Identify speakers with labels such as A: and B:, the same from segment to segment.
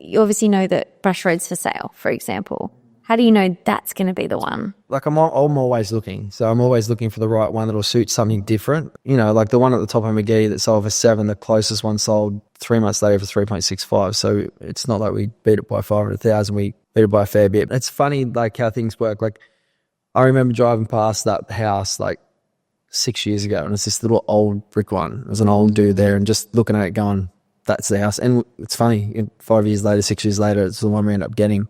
A: you obviously know that Brush Road's for sale, for example. How do you know that's going to be the one?
B: Like I'm always looking. So I'm always looking for the right one that'll suit something different. You know, like the one at the top of McGee that sold for 7, the closest one sold 3 months later for 3.65. So it's not like we beat it by 500,000. We beat it by a fair bit. It's funny like how things work. Like I remember driving past that house like 6 years ago and it's this little old brick one. There's an old dude there and just looking at it going, that's the house. And it's funny, 5 years later, 6 years later, it's the one we end up getting.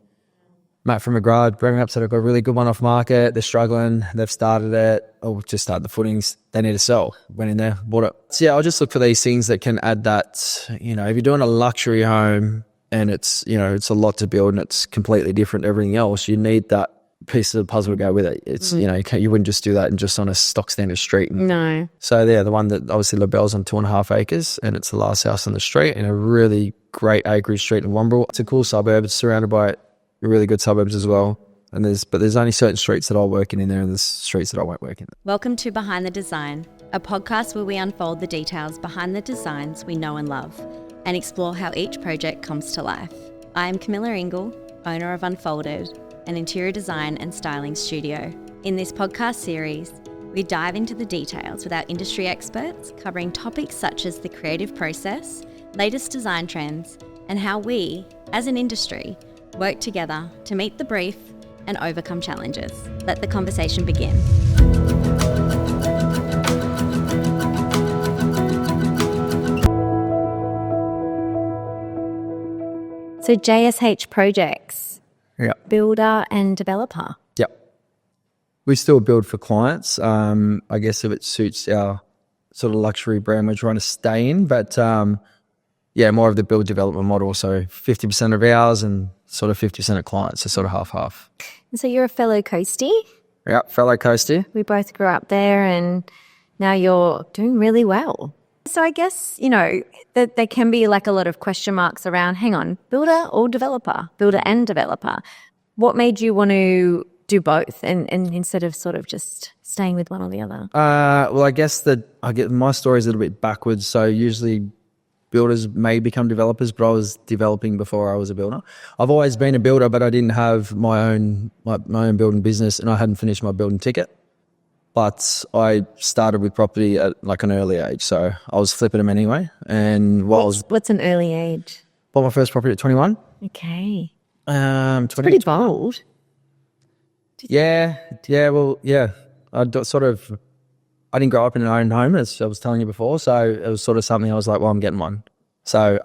B: Matt from McGrath, bring up, said I've got a really good one off market. They're struggling. They've started it. Oh, just started the footings. They need to sell. Went in there, bought it. So yeah, I'll just look for these things that can add that, you know, if you're doing a luxury home and it's, you know, it's a lot to build and it's completely different to everything else, you need that piece of the puzzle to go with it. It's, you know, you wouldn't just do that and just on a stock standard street.
A: No.
B: So yeah, the one that obviously LaBelle's on 2.5 acres and it's the last house on the street in a really great acreage street in Wombrel. It's a cool suburb. It's surrounded by really good suburbs as well. And there's only certain streets that I'll work in there and there's streets that I won't work in.
C: Welcome to Behind the Design, a podcast where we unfold the details behind the designs we know and love and explore how each project comes to life. I am Camilla Ingle, owner of Unfolded, an interior design and styling studio. In this podcast series, we dive into the details with our industry experts, covering topics such as the creative process, latest design trends, and how we, as an industry, work together to meet the brief and overcome challenges. Let the conversation begin.
A: So JSH Projects,
B: Yeah.
A: builder and developer.
B: Yep. We still build for clients. I guess if it suits our sort of luxury brand we're trying to stay in, but yeah, more of the build development model. So 50% of ours and sort of 50% of clients, so sort of half-half.
A: And so you're a fellow coastie.
B: Yeah, fellow coaster.
A: We both grew up there and now you're doing really well. So I guess, you know, that there can be like a lot of question marks around, hang on, builder or developer, builder and developer. What made you want to do both and instead of sort of just staying with one or the other?
B: Well, I guess my story is a little bit backwards. So usually builders may become developers, but I was developing before I was a builder. I've always been a builder, but I didn't have my own building business and I hadn't finished my building ticket. But I started with property at like an early age, so I was flipping them anyway. And
A: what's an early age?
B: Bought my first property at 21.
A: Okay.
B: 20,
A: it's pretty bold.
B: Yeah. I didn't grow up in an own home, as I was telling you before, so it was sort of something I was like, well, I'm getting one. So,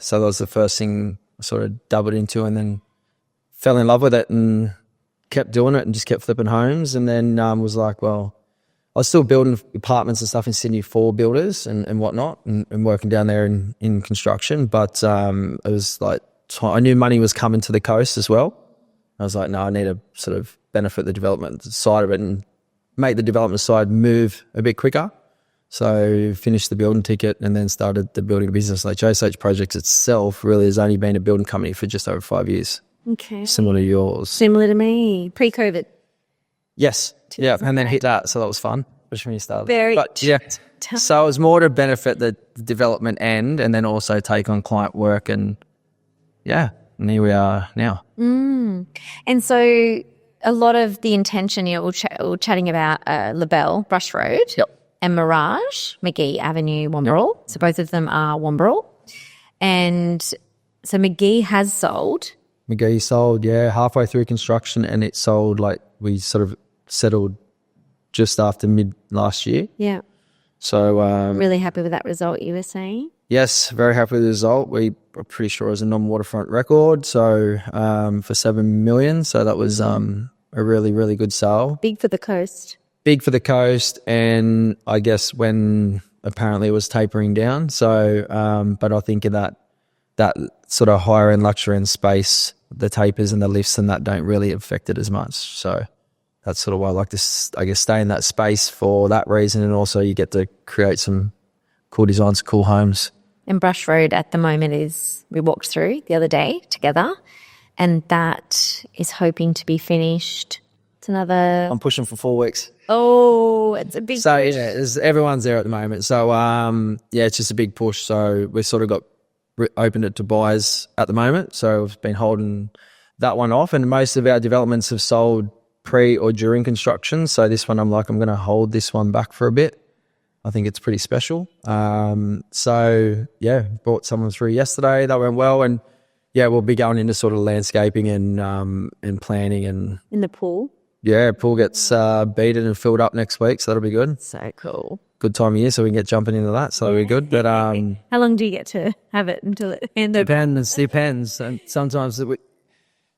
B: so that was the first thing I sort of dabbled into and then fell in love with it and kept doing it and just kept flipping homes and then was like, well, I was still building apartments and stuff in Sydney for builders and whatnot and working down there in construction, but it was like I knew money was coming to the coast as well. I was like, no, I need to sort of benefit the development side of it and make the development side move a bit quicker. So finished the building ticket and then started the building business. Like JSH Projects itself really has only been a building company for just over 5 years.
A: Okay.
B: Similar to yours.
A: Similar to me, pre-COVID.
B: Yes. Yeah, and then hit that. So that was fun, especially when you started.
A: Yeah.
B: So it was more to benefit the development end and then also take on client work and yeah, and here we are now.
A: And so a lot of the intention, you know, we're chatting about LaBelle, Brush Road, and Mirage, McGee Avenue, Wombrel. So both of them are Wombrel. And so McGee has sold.
B: McGee sold, halfway through construction and it sold like we sort of settled just after mid last year.
A: Yeah.
B: So
A: really happy with that result you were saying?
B: Yes, very happy with the result. We were pretty sure it was a non-waterfront record, so for 7 million. So that was a really, really good sale.
A: Big for the coast.
B: Big for the coast, and I guess when apparently it was tapering down. So, but I think in that sort of higher end luxury end space, the tapers and the lifts and that don't really affect it as much. So that's sort of why I like to, I guess, stay in that space for that reason, and also you get to create some cool designs, cool homes.
A: And Brush Road at the moment we walked through the other day together, and that is hoping to be finished. It's another...
B: I'm pushing for 4 weeks.
A: Oh, it's a big
B: So,
A: push.
B: everyone's there at the moment. So, it's just a big push. So we've sort of got opened it to buyers at the moment. So I've been holding that one off, and most of our developments have sold pre or during construction. So this one, I'm going to hold this one back for a bit. I think it's pretty special. So yeah, brought someone through yesterday. That went well, and yeah, we'll be going into sort of landscaping and planning and
A: In the pool.
B: yeah, pool gets beaded and filled up next week, so that'll be good.
A: So cool.
B: Good time of year, so we can get jumping into that. So that'll be good. But
A: How long do you get to have it until it ends up?
B: depends. And sometimes it's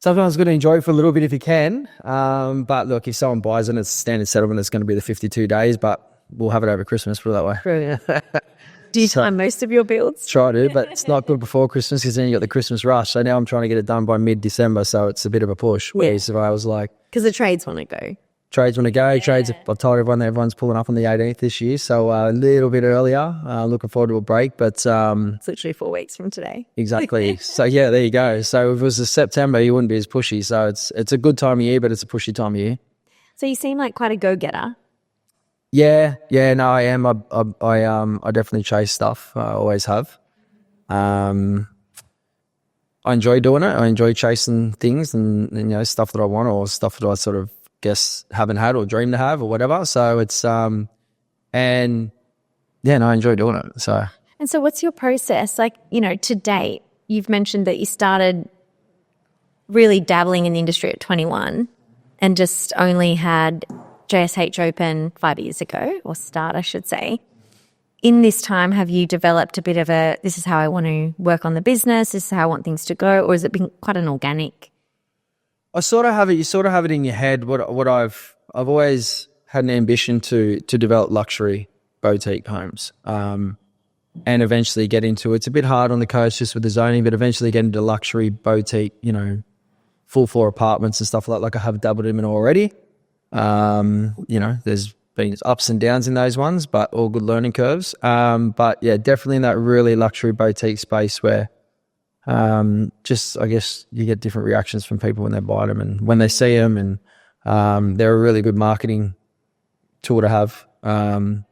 B: going to enjoy it for a little bit if you can. But look, if someone buys it, it's standard settlement. It's going to be the 52 days, but we'll have it over Christmas. Put it that way.
A: Brilliant. Do you time most of your builds?
B: Try to, but it's not good before Christmas because then you got the Christmas rush. So now I'm trying to get it done by mid-December, so it's a bit of a push. Whereas if I was like,
A: Because the trades want to go.
B: trades want to go, trades, I've told everyone that everyone's pulling up on the 18th this year, so a little bit earlier. Looking forward to a break, but
A: It's literally 4 weeks from today.
B: exactly. So yeah, there you go. So if it was a September, you wouldn't be as pushy. So it's a good time of year, but it's a pushy time of year.
A: So you seem like quite a go-getter.
B: Yeah, no, I am. I definitely chase stuff. I always have. I enjoy doing it. I enjoy chasing things and stuff that I want or stuff that I sort of guess haven't had or dream to have or whatever. So it's and yeah, no, I enjoy doing it. So
A: And so what's your process? Like, to date, you've mentioned that you started really dabbling in the industry at 21 and just only had JSH open 5 years ago, or start, I should say. In this time, have you developed a bit of this is how I want to work on the business, this is how I want things to go, or has it been quite an organic?
B: I sort of have it. You sort of have it in your head. What I've always had an ambition to develop luxury boutique homes, and eventually get into. It's a bit hard on the coast just with the zoning, but eventually get into luxury boutique, full floor apartments and stuff like I have dabbled in it already. There's been ups and downs in those ones, but all good learning curves. But yeah, definitely in that really luxury boutique space where just I guess you get different reactions from people when they buy them and when they see them, and they're a really good marketing tool to have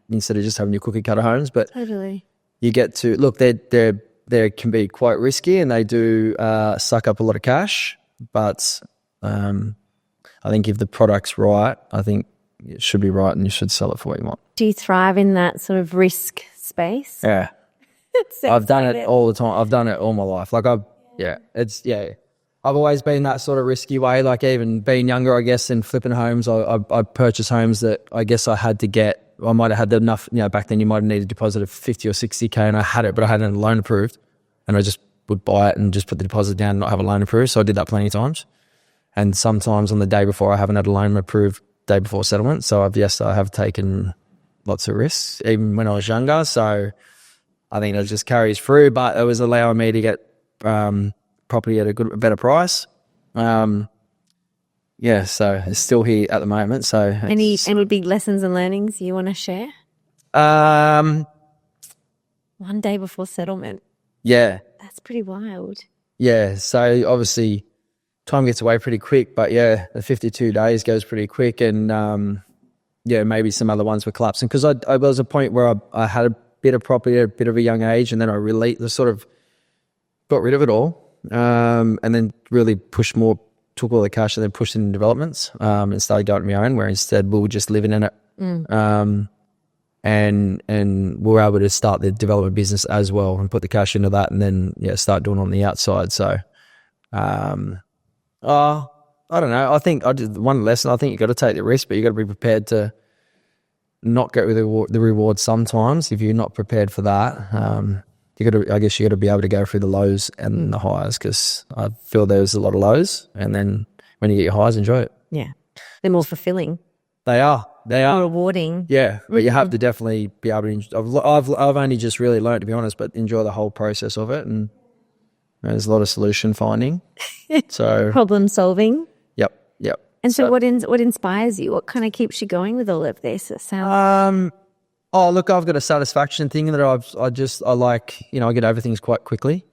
B: instead of just having your cookie cutter homes. But
A: Totally.
B: you get to look, they can be quite risky and they do suck up a lot of cash, but I think if the product's right, I think it should be right and you should sell it for what you want.
A: Do you thrive in that sort of risk space?
B: Yeah. I've done it all the time. I've done it all my life. I've always been that sort of risky way. Like even being younger, I guess, and flipping homes, I purchased homes that I guess I had to get. I might have had enough, back then you might have needed a deposit of 50 or 60K and I had it, but I hadn't had a loan approved and I just would buy it and just put the deposit down and not have a loan approved. So I did that plenty of times. And sometimes on the day before, I haven't had a loan approved day before settlement. So I have taken lots of risks, even when I was younger. So I think it just carries through, but it was allowing me to get property at a better price. So it's still here at the moment. So
A: Any big lessons and learnings you want to share?
B: Um,
A: 1 day before settlement.
B: yeah,
A: That's pretty wild.
B: yeah. So obviously, time gets away pretty quick, but yeah, the 52 days goes pretty quick, and maybe some other ones were collapsing because I was a point where I had a bit of property at a bit of a young age, and then I sort of got rid of it all, and then really took all the cash and then pushed it in developments, and started going on my own, where instead we were just living in it. And we were able to start the development business as well and put the cash into that and then start doing it on the outside. So I don't know. I think I did one lesson. I think you got to take the risk, but you got to be prepared to not get the reward sometimes. If you're not prepared for that, you got to be able to go through the lows and the highs, because I feel there's a lot of lows, and then when you get your highs, enjoy it.
A: Yeah. They're more fulfilling.
B: They are.
A: More rewarding.
B: Yeah, but you have to definitely be able to. I've only just really learned, to be honest, but enjoy the whole process of it, and there's a lot of solution finding. So
A: Problem solving.
B: Yep.
A: And so what inspires you? What kind of keeps you going with all of this? It sounds
B: Look, I've got a satisfaction thing that I like. I get over things quite quickly,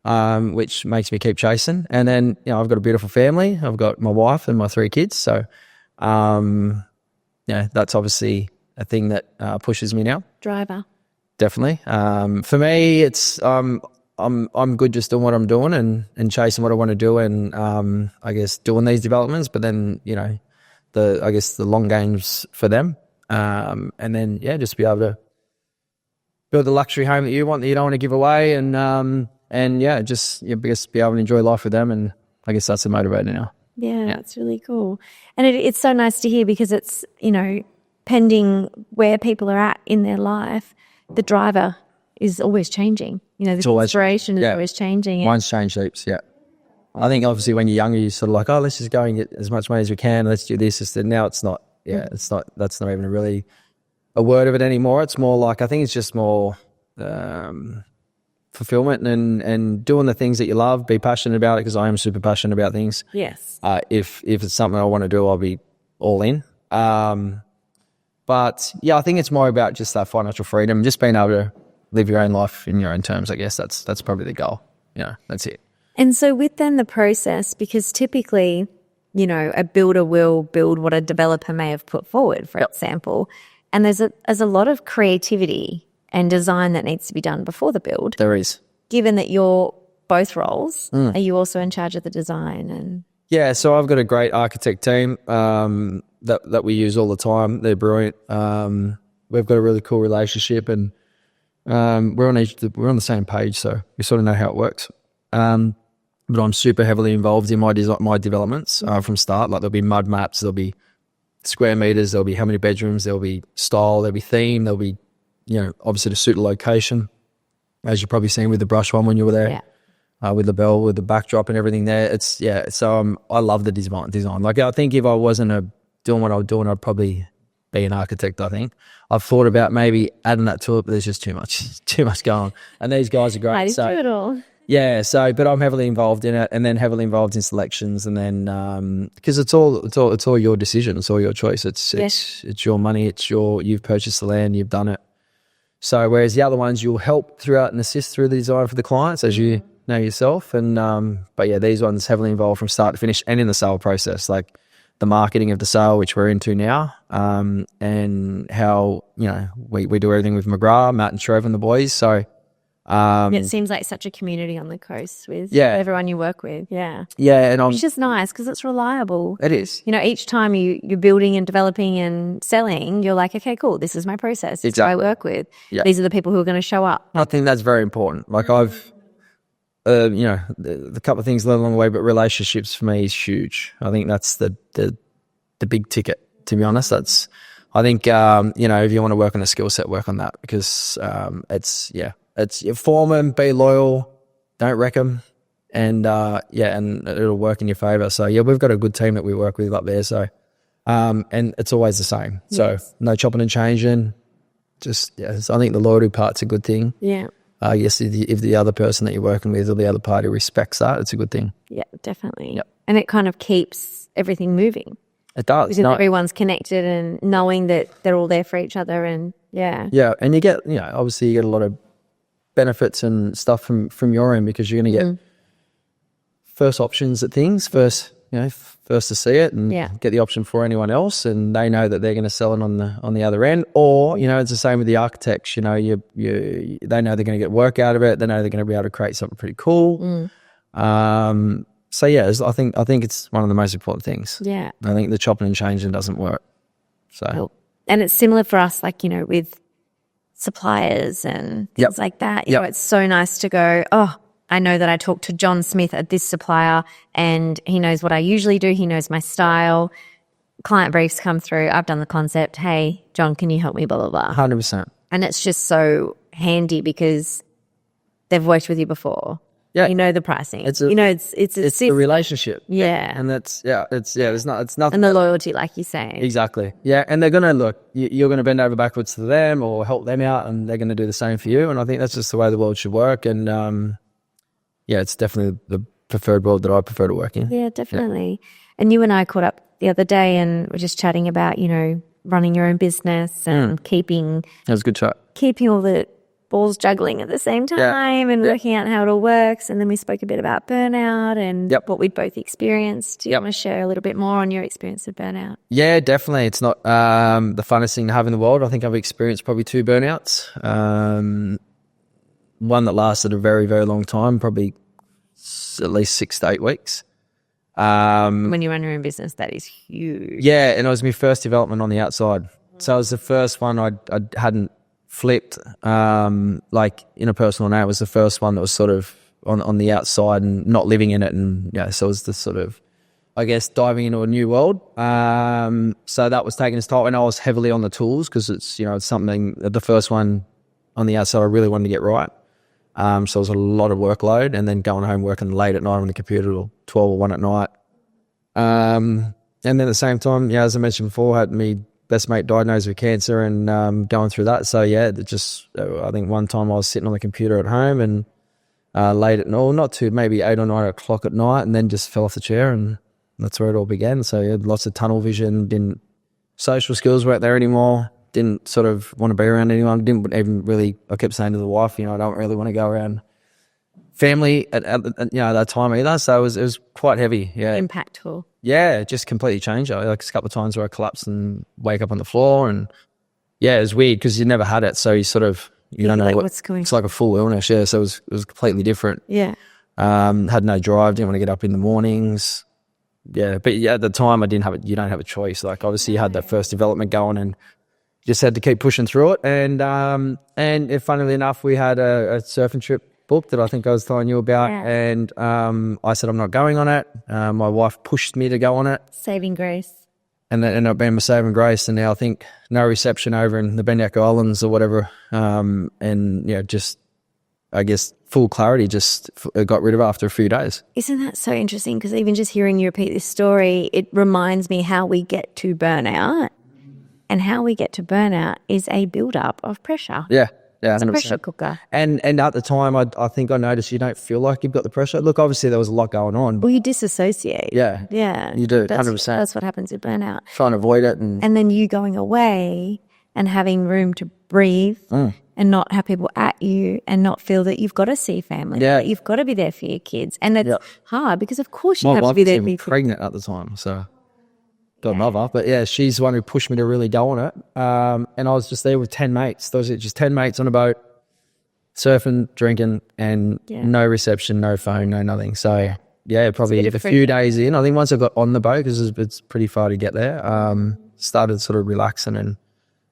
B: which makes me keep chasing. And then I've got a beautiful family. I've got my wife and my 3 kids. So that's obviously a thing that pushes me now.
A: driver.
B: Definitely. For me, it's I'm good just doing what I'm doing and chasing what I want to do, and I guess doing these developments. But then the long games for them, and then just be able to build the luxury home that you want, that you don't want to give away, and just be able to enjoy life with them. And I guess that's the motivator now.
A: Yeah, that's really cool. And it's so nice to hear, because it's, pending where people are at in their life, the driver is always changing. The inspiration is always changing.
B: Mine's changed heaps, yeah. I think obviously when you're younger, you're sort of like, oh, let's just go and get as much money as we can. Let's do this. Now it's not, it's not, that's not even really a word of it anymore. It's more like, I think it's just more fulfillment and doing the things that you love, be passionate about it, because I am super passionate about things.
A: Yes.
B: If it's something I want to do, I'll be all in. But yeah, I think it's more about just that financial freedom, just being able to live your own life in your own terms. I guess that's probably the goal. That's it.
A: And so with then the process, because typically, a builder will build what a developer may have put forward, for example, and there's a lot of creativity and design that needs to be done before the build.
B: There is.
A: Given that you're both roles, are you also in charge of the design? And
B: yeah, so I've got a great architect team that we use all the time. They're brilliant. We've got a really cool relationship, and we're on the same page, so we sort of know how it works. But I'm super heavily involved in my developments from start. Like, there'll be mud maps, there'll be square meters, there'll be how many bedrooms, there'll be style, there'll be theme, there'll be obviously to suit the location, as you've probably seen with the brush one when you were there. Yeah. With the bell, with the backdrop and everything there. So I love the design. Like, I think if I wasn't doing what I was doing, I'd probably be an architect, I think. I've thought about maybe adding that to it, but there's just too much going on. And these guys are great.
A: Right, do it all.
B: Yeah, but I'm heavily involved in it, and then heavily involved in selections, and then because it's all your decision, it's all your choice. It's your money, you've purchased the land, you've done it. So whereas the other ones, you'll help throughout and assist through the design for the clients, as you know yourself. And but yeah, these ones heavily involved from start to finish, and in the sale process, like the marketing of the sale, which we're into now, and how we do everything with McGrath, Matt and Trev and the boys. So
A: it seems like such a community on the coast with everyone you work with. Yeah,
B: and
A: which is nice because it's reliable.
B: It is.
A: Each time you're building and developing and selling, you're like, okay, cool, this is my process. This is who I work with. Yeah. These are the people who are going to show up.
B: I think that's very important. Like, I've the couple of things learned along the way, but relationships for me is huge. I think that's the big ticket, to be honest. That's, I think, if you want to work on a skill set, work on that, because it's you form them, be loyal, don't wreck them, and and it'll work in your favour. So we've got a good team that we work with up there. So and it's always the same. Yes. So no chopping and changing. Just I think the loyalty part's a good thing.
A: Yeah.
B: Yes, if the other person that you're working with or the other party respects that, it's a good thing.
A: Yeah, definitely.
B: Yep.
A: And it kind of keeps everything moving.
B: It does.
A: Because everyone's connected and knowing that they're all there for each other, and
B: Yeah, and you get, obviously you get a lot of benefits and stuff from your end, because you're going to get first options at things, first to see it, and get the option for anyone else, and they know that they're going to sell it on the other end. Or it's the same with the architects. They know they're going to get work out of it. They know they're going to be able to create something pretty cool. So I think it's one of the most important things.
A: Yeah,
B: I think the chopping and changing doesn't work. So
A: and it's similar for us, like with suppliers and things like that. It's so nice to go, oh, I know that I talked to John Smith at this supplier and he knows what I usually do. He knows my style. Client briefs come through. I've done the concept. Hey, John, can you help me? Blah, blah, blah.
B: 100%.
A: And it's just so handy because they've worked with you before. Yeah. You know the pricing. It's
B: the relationship.
A: Yeah.
B: And that's, it's nothing.
A: And the loyalty, like you're saying.
B: Exactly. Yeah. And they're going to look, you're going to bend over backwards to them or help them out, and they're going to do the same for you. And I think that's just the way the world should work. And, it's definitely the preferred world that I prefer to work in.
A: Yeah, definitely. Yeah. And you and I caught up the other day and we're just chatting about, running your own business and keeping.
B: That was a good chat.
A: Keeping all the balls juggling at the same time and working out how it all works. And then we spoke a bit about burnout and what we'd both experienced. Do you want to share a little bit more on your experience of burnout?
B: Yeah, definitely. It's not the funnest thing to have in the world. I think I've experienced probably 2 burnouts. one that lasted a very, very long time, probably at least 6 to 8 weeks.
A: When you run your own business, that is huge.
B: Yeah, and it was my first development on the outside. So it was the first one I hadn't flipped, like in a personal name. It was the first one that was sort of on the outside and not living in it. And yeah, so it was the sort of, I guess, diving into a new world. So that was taking its toll, and I was heavily on the tools because it's, you know, it's something, the first one on the outside I really wanted to get right. So it was a lot of workload, and then going home working late at night on the computer till 12 or 1 at night. And then at the same time, yeah, as I mentioned before, I had me best mate diagnosed with cancer and going through that. So yeah, I think one time I was sitting on the computer at home and late at night, not to maybe 8 or 9 o'clock at night, and then just fell off the chair, and that's where it all began. So yeah, lots of tunnel vision, social skills weren't there anymore, didn't sort of want to be around anyone, didn't even really, I kept saying to the wife, you know, I don't really want to go around family at you know, that time either. So it was quite heavy. Yeah.
A: Impactful. Yeah,
B: it just completely changed. Like a couple of times where I collapsed and wake up on the floor, and yeah, it was weird because you never had it. So you sort of, you don't know
A: what's going on.
B: It's like a full illness. Yeah. So it was completely different.
A: Yeah.
B: Had no drive, didn't want to get up in the mornings. Yeah. But yeah, at the time you don't have a choice. Like obviously you had that first development going and just had to keep pushing through it. And funnily enough, we had a surfing trip booked that I think I was telling you about.
A: Yeah.
B: And I said, I'm not going on it. My wife pushed me to go on it.
A: Saving grace.
B: And that ended up being my saving grace. And now I think no reception over in the Bendick Islands or whatever. And, you know, just, I guess, full clarity just got rid of it after a few days.
A: Isn't that so interesting? Because even just hearing you repeat this story, it reminds me how we get to burnout. And how we get to burnout is a build-up of pressure.
B: Yeah. Yeah,
A: it's a pressure cooker.
B: And at the time, I think I noticed you don't feel like you've got the pressure. Look, obviously there was a lot going on.
A: Well, you disassociate.
B: Yeah.
A: Yeah.
B: You do, 100%.
A: That's what happens with burnout.
B: Trying to avoid it.
A: And then you going away and having room to breathe and not have people at you and not feel that you've got to see family.
B: Yeah.
A: That you've got to be there for your kids. And it's hard because, of course, you have to be there for your kids.
B: My wife was pregnant at the time, so... got mother, but yeah, she's the one who pushed me to really go on it. And I was just there with 10 mates. Those are just 10 mates on a boat, surfing, drinking, and no reception, no phone, no nothing. So yeah, probably a few days in, I think once I got on the boat, because it's pretty far to get there, started sort of relaxing, and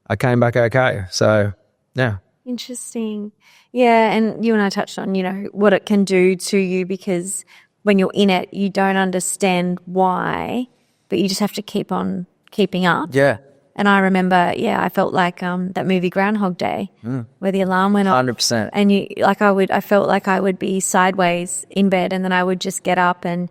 B: I came back okay. So yeah.
A: Interesting. Yeah, and you and I touched on, you know, what it can do to you, because when you're in it, you don't understand why, but you just have to keep on keeping up.
B: Yeah.
A: And I remember, I felt like that movie Groundhog Day, where the alarm went off.
B: 100%.
A: And I felt like I would be sideways in bed, and then I would just get up, and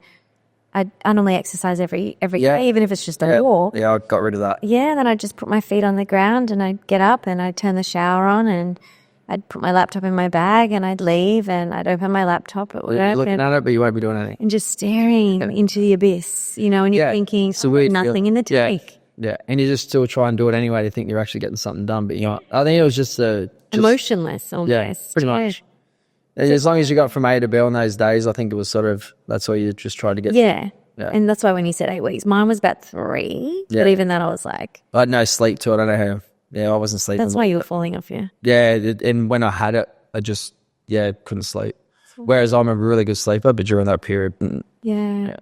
A: I normally exercise every day, even if it's just a walk.
B: Yeah, I got rid of that.
A: Yeah, then I'd just put my feet on the ground, and I'd get up, and I'd turn the shower on, and I'd put my laptop in my bag, and I'd leave, and I'd open my laptop at work.
B: You're looking at it, but you won't be doing anything.
A: And just staring into the abyss, you know, and you're thinking, nothing in the tank.
B: Yeah, and you just still try and do it anyway to think you're actually getting something done. But, you know, I think it was just
A: emotionless almost.
B: Yeah, pretty much. As long as you got from A to B on those days, I think it was sort of, that's all you just tried to get.
A: Yeah. And that's why when you said 8 weeks, mine was about 3. Yeah. But even then I was like,
B: I had no sleep to it. I don't know how. Yeah, I wasn't sleeping.
A: That's why you were falling off,
B: Yeah, and when I had it, I just, couldn't sleep. Whereas I'm a really good sleeper, but during that period.
A: Yeah.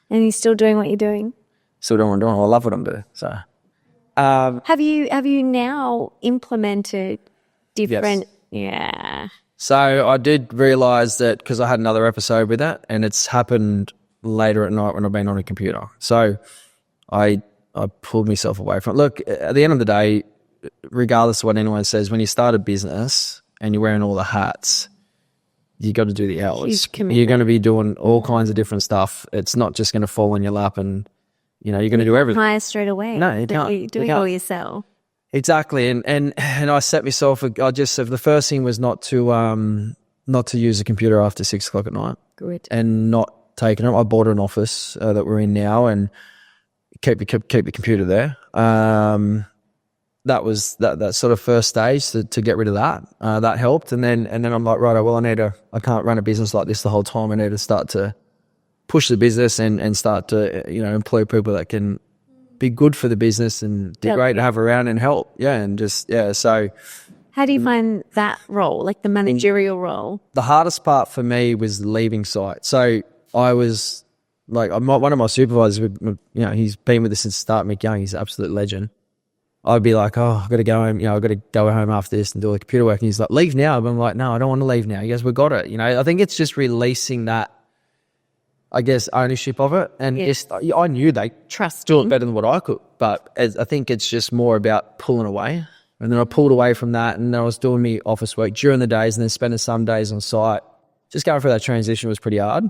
A: And you're still doing what you're doing?
B: Still doing what I'm doing. I love what I'm doing. So,
A: have you now implemented different?
B: Yes.
A: Yeah.
B: So I did realise that, because I had another episode with that, and it's happened later at night when I've been on a computer. So I pulled myself away from it. Look, at the end of the day, regardless of what anyone says, when you start a business and you're wearing all the hats, you got to do the hours. You're going to be doing all kinds of different stuff. It's not just going to fall in your lap, and you know you're going to do everything.
A: Hire straight away.
B: No, you can't.
A: You're doing it all yourself.
B: Exactly, and I set myself. I just said the first thing was not to use a computer after 6 o'clock at night.
A: Good.
B: And not taking it. I bought an office that we're in now, and keep the computer there. That was that sort of first stage to get rid of that. That helped, and then I'm like, right, well, I can't run a business like this the whole time. I need to start to push the business and start to employ people that can be good for the business and be great to have around and help. Yeah, and just so
A: How do you find that role, like the managerial role?
B: The hardest part for me was leaving site. So I was like, one of my supervisors, he's been with us since the start, Mick Young, he's an absolute legend. I'd be like, oh, I've got to go home, I've got to go home after this and do all the computer work. And he's like, leave now. But I'm like, no, I don't want to leave now. He goes, we got it. I think it's just releasing that, I guess, ownership of it. And I knew they do it better than what I could. But I think it's just more about pulling away. And then I pulled away from that, and then I was doing my office work during the days and then spending some days on site. Just going through that transition was pretty hard.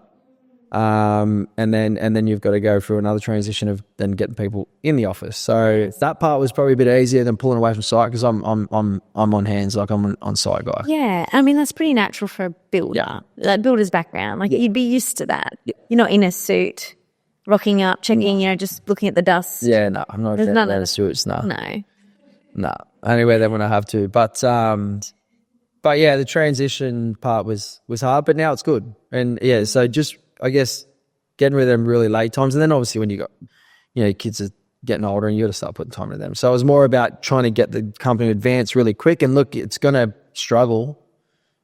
B: And then you've got to go through another transition of then getting people in the office. So that part was probably a bit easier than pulling away from site, because I'm on hands, like I'm an on-site guy.
A: Yeah, I mean, that's pretty natural for a builder, like builder's background. Like you'd be used to that. You're not in a suit, rocking up, checking, just looking at the dust.
B: Yeah, no, I'm not in a suits, no. No, only wear them when I have to. But yeah, the transition part was hard, but now it's good. And yeah, so just, I guess, getting rid of them really late times. And then obviously when you got, kids are getting older and you got to start putting time into them. So it was more about trying to get the company to advance really quick. And look, it's going to struggle.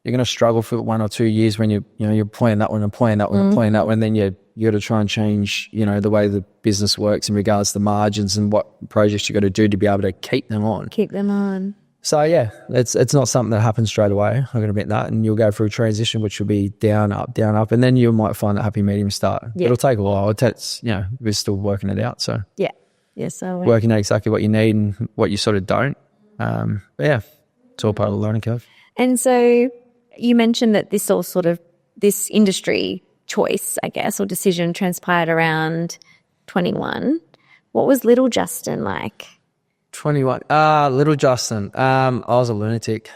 B: You're going to struggle for 1 or 2 years when you're playing that one and playing that one and playing that one. And then you got to try and change, the way the business works in regards to the margins and what projects you got to do to be able to keep them on. So yeah, it's not something that happens straight away. I'm going to admit that, and you'll go through a transition which will be down, up, and then you might find that happy medium start. Yeah. It'll take a while. We're still working it out. So
A: so
B: working out exactly what you need and what you sort of don't. But yeah, it's all part of the learning curve.
A: And so you mentioned that this industry choice, I guess, or decision transpired around 21. What was little Justin like?
B: 21. Little Justin. I was a lunatic.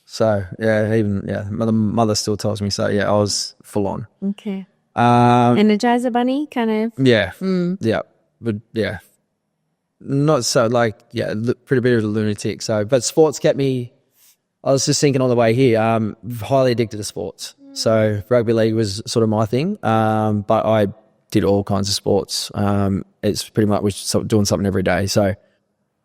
B: So my mother still tells me so. Yeah, I was full on.
A: Okay. Energizer bunny, kind of.
B: Yeah. Yeah. But yeah, not so pretty bit of a lunatic. So, but sports kept me. I was just thinking on the way here. Highly addicted to sports. So rugby league was sort of my thing. But I did all kinds of sports. It's pretty much was doing something every day. So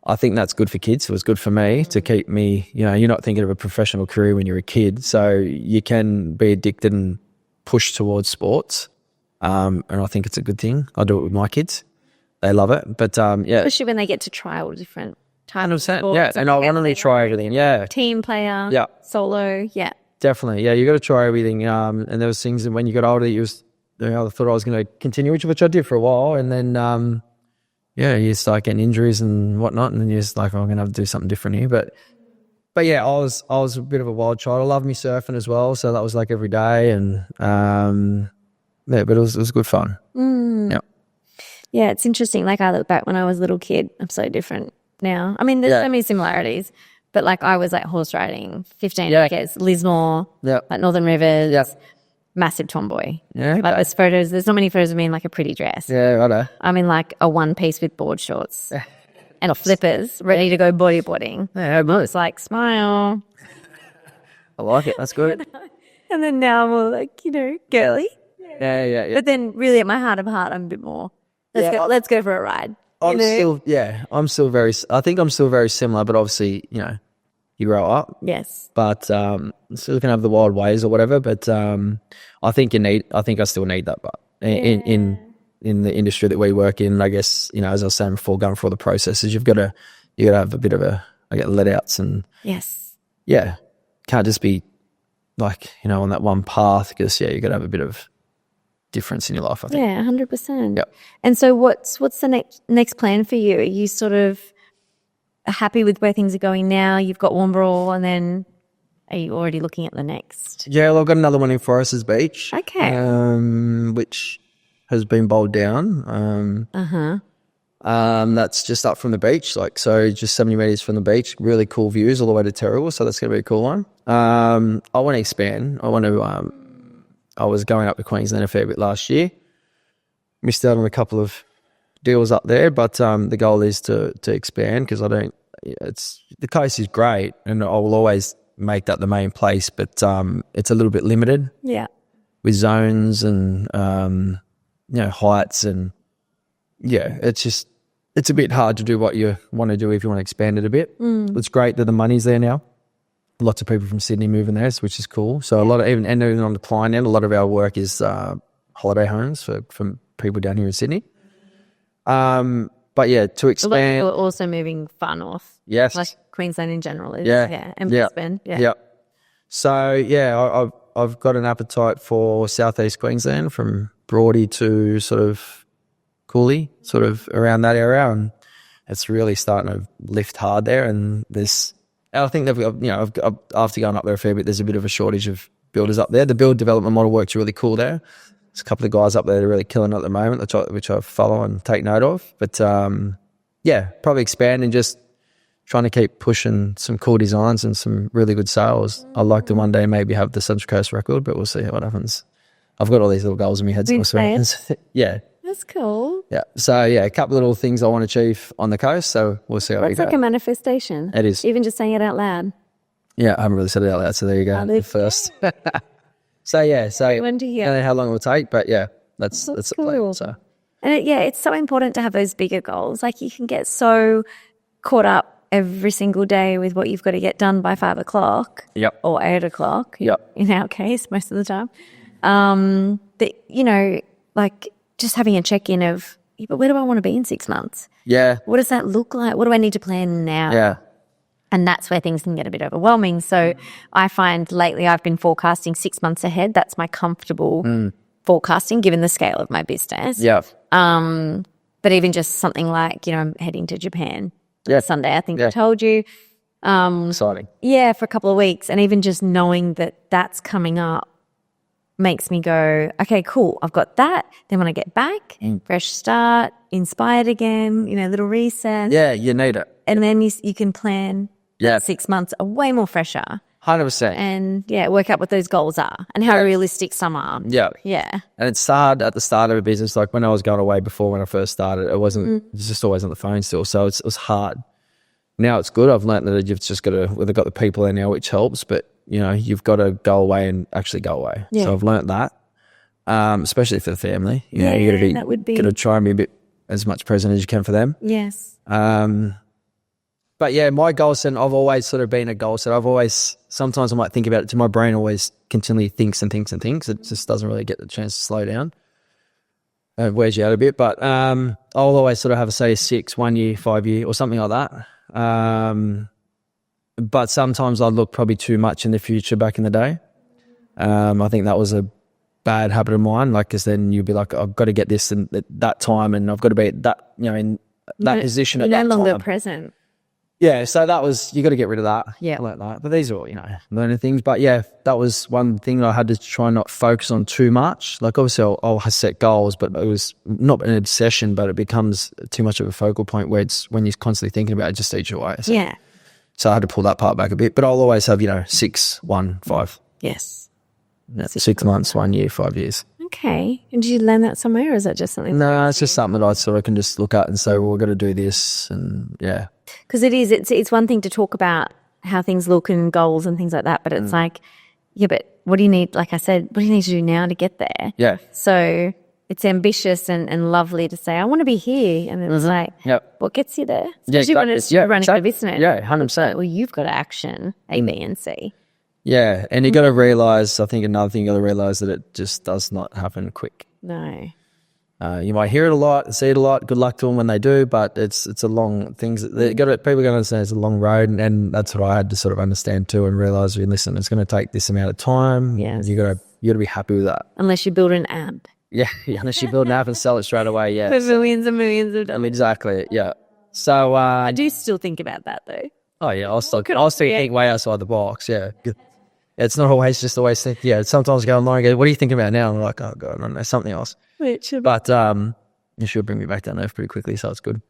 B: I think that's good for kids. It was good for me to keep me, you're not thinking of a professional career when you're a kid. So you can be addicted and push towards sports. And I think it's a good thing. I do it with my kids. They love it. But
A: especially when they get to try all different types of sports.
B: Yeah, and I want to try everything. Yeah.
A: Team player.
B: Yeah.
A: Solo. Yeah.
B: Definitely. Yeah, you got to try everything. And there was things that when you got older, I thought I was going to continue, which I did for a while. And then, you start getting injuries and whatnot, and then you're just like, I'm going to have to do something different here. But yeah, I was a bit of a wild child. I loved me surfing as well, so that was like every day, and but it was good fun. Yeah.
A: Yeah, it's interesting. Like I look back when I was a little kid, I'm so different now. I mean, there's so many similarities, but like I was like horse riding, 15 acres, Lismore, like Northern Rivers, massive tomboy.
B: Yeah.
A: Like those photos, there's not many photos of me in like a pretty dress.
B: Yeah, righto.
A: I'm in like a one piece with board shorts and flippers, ready to go bodyboarding.
B: Yeah, nice.
A: It's like, smile.
B: I like it. That's good.
A: And then now I'm all like, girly.
B: Yeah.
A: But then really at my heart of heart, I'm a bit more, let's go for a ride.
B: I think I'm still very similar, but obviously, you grow up.
A: Yes.
B: But still can have the wild ways or whatever. But I think I still need that. But in the industry that we work in, I guess, as I was saying before, going through all the processes, you got to have a bit of let outs and can't just be like, on that one path, because you got to have a bit of difference in your life, I think.
A: Yeah, 100%.
B: Yep.
A: And so what's the next plan for you? Are you sort of happy with where things are going now? You've got Warrnambool, and then are you already looking at the next?
B: Yeah, well, I've got another one in Foresters Beach.
A: Okay.
B: Which has been bowled down. That's just up from the beach, so just 70 metres from the beach. Really cool views all the way to Terrigal, so that's going to be a cool one. I want to expand. I was going up to Queensland a fair bit last year. Missed out on a couple of deals up there, but the goal is to expand, because the coast is great and I will always make that the main place, but it's a little bit limited.
A: Yeah.
B: With zones and heights, and it's a bit hard to do what you want to do if you want to expand it a bit. It's great that the money's there now. lots of people from Sydney moving there, which is cool. So a lot of even on the client end, a lot of our work is holiday homes from people down here in Sydney. But yeah, to expand,
A: We're also moving far north.
B: yes,
A: Like Queensland in general is.
B: Yeah.
A: And
B: Yeah.
A: Brisbane. Yeah.
B: yeah. So yeah, I've got an appetite for southeast Queensland, from Broady to sort of Cooley, sort of around that area, and it's really starting to lift hard there. And I think they've got, after going up there a fair bit, there's a bit of a shortage of builders up there. The build development model works really cool there. There's a couple of guys up there that are really killing it at the moment, which I follow and take note of. But yeah, probably expand and just trying to keep pushing some cool designs and some really good sales. I'd like to one day maybe have the Central Coast record, but we'll see what happens. I've got all these little goals in my head. Yeah.
A: That's cool.
B: Yeah. So yeah, a couple of little things I want to achieve on the coast. So we'll see how we
A: It's
B: go.
A: like a manifestation.
B: It is.
A: Even just saying it out loud.
B: Yeah, I haven't really said it out loud, so there you go.
A: there you
B: First. So yeah, so
A: When do you
B: I don't know how long it will take, but yeah, that's the plan.
A: cool.
B: So
A: And it's so important to have those bigger goals. Like you can get so caught up every single day with what you've got to get done by 5 o'clock.
B: Yep.
A: Or 8 o'clock.
B: Yep.
A: In our case, most of the time. That, like just having a check-in of, but where do I want to be in 6 months?
B: yeah,
A: What does that look like? What do I need to plan now?
B: yeah,
A: And that's where things can get a bit overwhelming. So I find lately I've been forecasting 6 months ahead. That's my comfortable forecasting given the scale of my business.
B: yeah,
A: But even just something like, I'm heading to Japan
B: Yeah.
A: Sunday, I think
B: Yeah.
A: I told you.
B: exciting.
A: Yeah, for a couple of weeks. And even just knowing that that's coming up makes me go, okay, cool. I've got that. Then when I get back, fresh start, inspired again, little reset.
B: Yeah, you need it.
A: And then you can plan
B: Yeah,
A: 6 months are way more fresher
B: 100%.
A: and work out what those goals are and how realistic some are.
B: Yeah,
A: Yeah.
B: and it's hard at the start of a business. Like when I was going away before, when I first started, it wasn't. It's just always on the phone still, so it was hard. Now it's good. I've learned that you've just got to. Well, they've got the people there now, which helps. But you've got to go away and actually go away.
A: Yeah.
B: So I've learned that, especially for the family. You
A: that would be-
B: got to try and be a bit as much present as you can for them.
A: Yes.
B: But yeah, my goal set, I've always sort of been a goal set. Sometimes I might think about it too. My brain always continually thinks and thinks and thinks. It just doesn't really get the chance to slow down. It wears you out a bit, but I'll always sort of have, say, 6, 1 year, 5 year or something like that. But sometimes I look probably too much in the future back in the day. I think that was a bad habit of mine, because then you'd be like, I've got to get this in at that time and I've got to be at that, in that position at
A: You're
B: that
A: no longer
B: time.
A: present.
B: Yeah, so that was, you got to get rid of that.
A: Yeah.
B: Like that. But these are all, learning things. But yeah, that was one thing that I had to try and not focus on too much. Like obviously I'll set goals, but it was not an obsession, but it becomes too much of a focal point where it's when you're constantly thinking about it, just eats you away. So I had to pull that part back a bit. But I'll always have, 6, 1, 5.
A: Yes.
B: Yeah, 6 months, 1 year, 5 years.
A: Okay. And did you learn that somewhere or is that just something?
B: No, it's just something that I sort of can just look at and say, well, we're going to do this. And yeah.
A: Because it's one thing to talk about how things look and goals and things like that, but it's like, yeah, but what do you need, like I said, what do you need to do now to get there?
B: Yeah.
A: So it's ambitious and lovely to say, I want to be here. And it's like,
B: Yep.
A: what gets you there?
B: Yeah,
A: Especially when it's running
B: exactly.
A: a business.
B: Yeah, 100%.
A: Well, you've got to action A, B, and C.
B: Yeah, and you got to realize, I think another thing you got to realize that it just does not happen quick.
A: No.
B: You might hear it a lot, see it a lot. Good luck to them when they do, but it's a long things. People are going to understand it's a long road, and that's what I had to sort of understand too, and realize. Listen, it's going to take this amount of time.
A: Yes.
B: You got to be happy with that.
A: Unless you build an app.
B: Yeah, unless you build an app and sell it straight away. Yeah,
A: For millions and millions of dollars.
B: exactly. Yeah. So
A: I do still think about that though.
B: oh yeah, I'll still think way outside the box. Yeah. It's not always just always think. Yeah, sometimes I go online and go, "What are you thinking about now?" And I'm like, "Oh god, I don't know, something else." But you should bring me back down to earth pretty quickly, so it's good.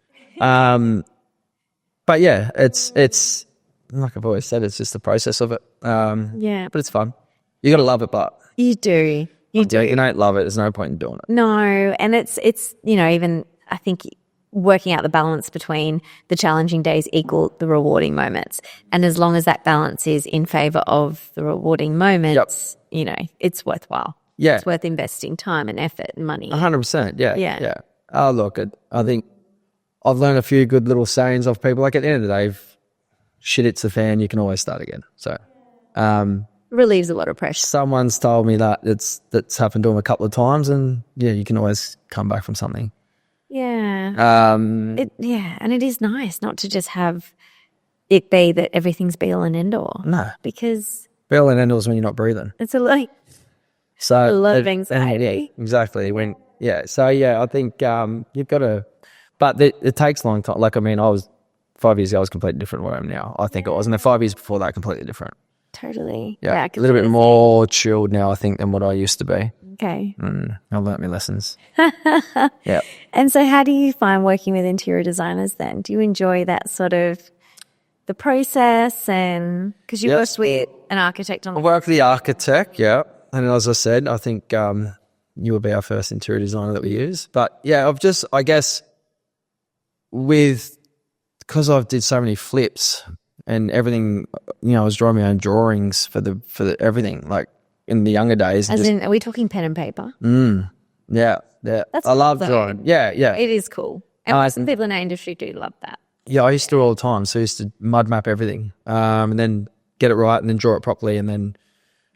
B: But yeah, it's like I've always said, it's just the process of it.
A: Yeah.
B: But it's fun. You got to love it, but
A: You do.
B: you don't love it. There's no point in doing it.
A: No, and it's even I think working out the balance between the challenging days equal the rewarding moments, and as long as that balance is in favor of the rewarding moments, it's worthwhile.
B: Yeah,
A: It's worth investing time and effort and money.
B: 100%. Yeah,
A: Yeah.
B: yeah. Oh, look, I think I've learned a few good little sayings of people. Like at the end of the day, if shit hits the fan, you can always start again. So
A: Relieves a lot of pressure.
B: Someone's told me that that's happened to them a couple of times, and yeah, you can always come back from something.
A: Yeah. And it is nice not to just have it be that everything's be all and end all.
B: No.
A: Because
B: Be all and end all is when you're not breathing.
A: it's a lot of anxiety.
B: Yeah, exactly. So yeah, I think you've got to, but it takes a long time. Like, I mean, I was 5 years ago, I was completely different from where I am now. I think it was, and then 5 years before that, completely different.
A: Totally.
B: Yeah, a little bit more chilled now, I think, than what I used to be.
A: Okay.
B: I learnt my lessons. Yeah.
A: And so how do you find working with interior designers then? Do you enjoy that sort of the process? And because you worked with an architect on
B: I work with the architect, yeah. And as I said, I think you will be our first interior designer that we use. But yeah, I guess because I've did so many flips and everything, I was drawing my own drawings for the everything, like in the younger days.
A: Are we talking pen and paper?
B: Yeah.
A: That's
B: I love
A: cool,
B: drawing.
A: though.
B: Yeah.
A: It is cool. And some people in our industry do love that.
B: Yeah, I used to do it all the time. So I used to mud map everything, and then get it right, and then draw it properly, and then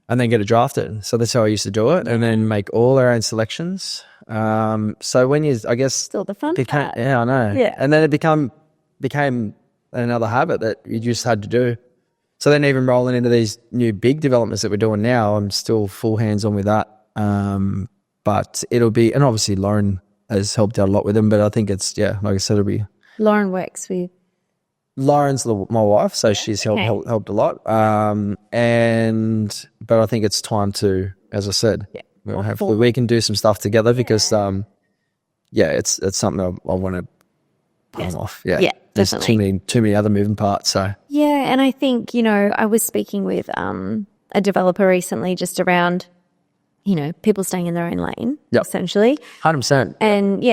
B: get it drafted. So that's how I used to do it, and then make all our own selections. So when I guess
A: Still the fun part.
B: Yeah, I know.
A: Yeah.
B: And then it became another habit that you just had to do. So then even rolling into these new big developments that we're doing now, I'm still full hands on with that. But it'll be, and obviously Lauren has helped out a lot with them, but I think it's, like I said, it'll be.
A: Lauren works with.
B: Lauren's my wife, so she's helped a lot. But I think it's time to, as I said, hopefully we can do some stuff together because, it's something I want to pull off. Yeah, there's
A: definitely.
B: too many other moving parts. So
A: Yeah, and I think, I was speaking with a developer recently just around, people staying in their own lane, essentially.
B: 100%.
A: And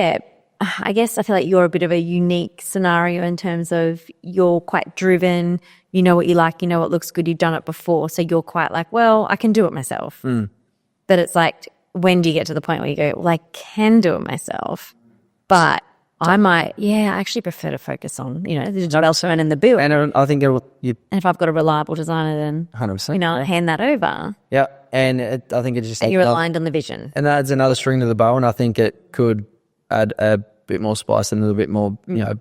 A: I guess I feel like you're a bit of a unique scenario in terms of you're quite driven, you know what you like, you know what looks good, you've done it before. So you're quite like, well, I can do it myself. But it's like, when do you get to the point where you go, well, I can do it myself, but I might, I actually prefer to focus on, the development and the build.
B: And I think
A: and if I've got a reliable designer, then
B: 100%,
A: I'll hand that over.
B: Yeah, and I think it just
A: And you're aligned on the vision.
B: and that adds another string to the bow, and I think it could add a bit more spice and a little bit more,